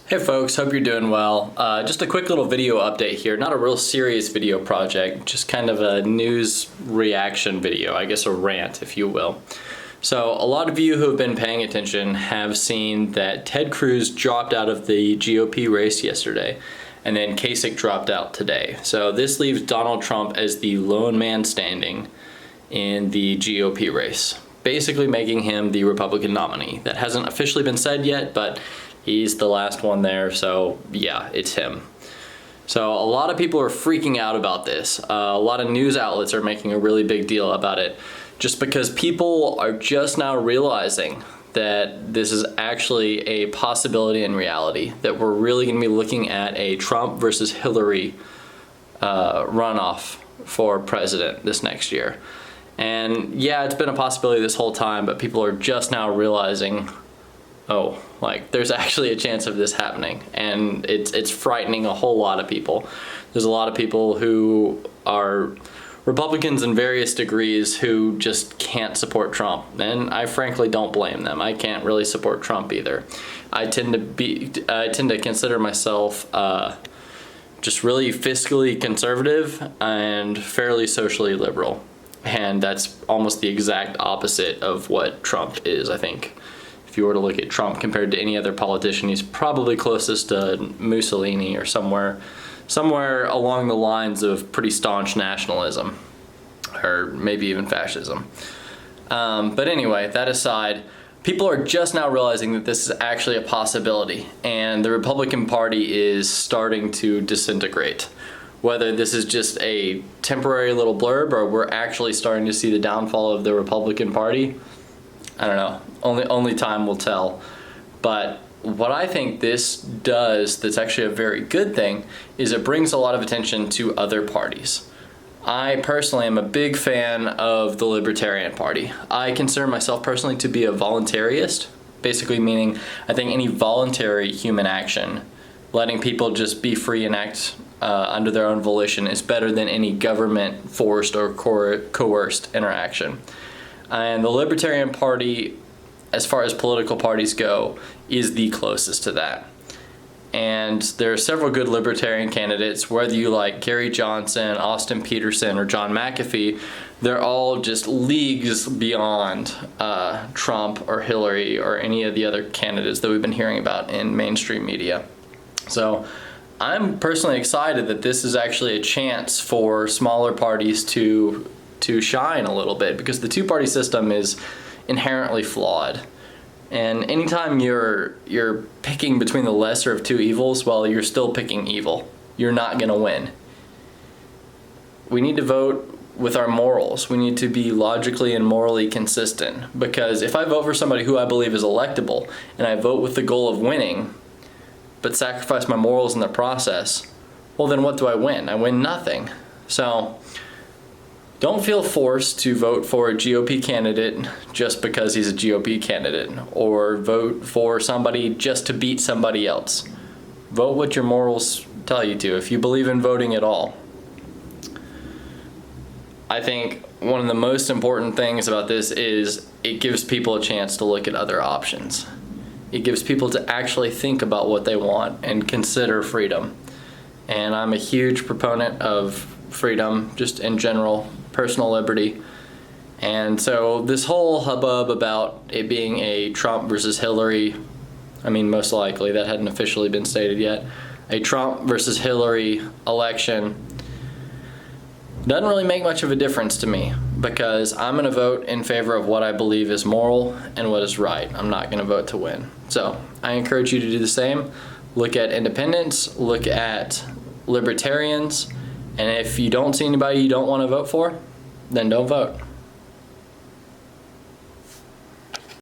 Hey folks, hope you're doing well. Just a quick little video update here. Not a real serious video project, just kind of a news reaction video, I guess a rant if you will. So a lot of you who have been paying attention have seen that Ted Cruz dropped out of the GOP race yesterday, and then Kasich dropped out today. So this leaves Donald Trump as the lone man standing in the GOP race, basically making him the Republican nominee. That hasn't officially been said yet, but he's the last one there, so yeah, it's him. So a lot of people are freaking out about this. A lot of news outlets are making a really big deal about it, just because people are just now realizing that this is actually a possibility in reality, that we're really going to be looking at a Trump versus Hillary runoff for president this next year. And yeah, it's been a possibility this whole time, but people are just now realizing, oh, like there's actually a chance of this happening, and it's frightening a whole lot of people. There's a lot of people who are Republicans in various degrees who just can't support Trump, and I frankly don't blame them. I can't really support Trump either. I tend to consider myself just really fiscally conservative and fairly socially liberal, and that's almost the exact opposite of what Trump is, I think. If you were to look at Trump compared to any other politician, he's probably closest to Mussolini or somewhere along the lines of pretty staunch nationalism, or maybe even fascism. But anyway, that aside, people are just now realizing that this is actually a possibility, and the Republican Party is starting to disintegrate. Whether this is just a temporary little blurb or we're actually starting to see the downfall of the Republican Party, I don't know. Only time will tell. But what I think this does that's actually a very good thing is it brings a lot of attention to other parties. I personally am a big fan of the Libertarian Party. I consider myself personally to be a voluntarist, basically meaning I think any voluntary human action, letting people just be free and act under their own volition, is better than any government forced or coerced interaction. And the Libertarian Party, as far as political parties go, is the closest to that. And there are several good Libertarian candidates, whether you like Gary Johnson, Austin Peterson, or John McAfee. They're all just leagues beyond Trump or Hillary or any of the other candidates that we've been hearing about in mainstream media. So I'm personally excited that this is actually a chance for smaller parties to shine a little bit, because the two-party system is inherently flawed. And anytime you're picking between the lesser of two evils, well, you're still picking evil. You're not going to win. We need to vote with our morals. We need to be logically and morally consistent, because if I vote for somebody who I believe is electable and I vote with the goal of winning but sacrifice my morals in the process, well, then what do I win? I win nothing. So don't feel forced to vote for a GOP candidate just because he's a GOP candidate, or vote for somebody just to beat somebody else. Vote what your morals tell you to, if you believe in voting at all. I think one of the most important things about this is it gives people a chance to look at other options. It gives people to actually think about what they want and consider freedom. And I'm a huge proponent of freedom, just in general, personal liberty. And so this whole hubbub about it being a Trump versus Hillary, I mean, most likely, that hadn't officially been stated yet, a Trump versus Hillary election doesn't really make much of a difference to me, because I'm going to vote in favor of what I believe is moral and what is right. I'm not going to vote to win. So I encourage you to do the same. Look at independents, look at libertarians, and if you don't see anybody you don't want to vote for, then don't vote.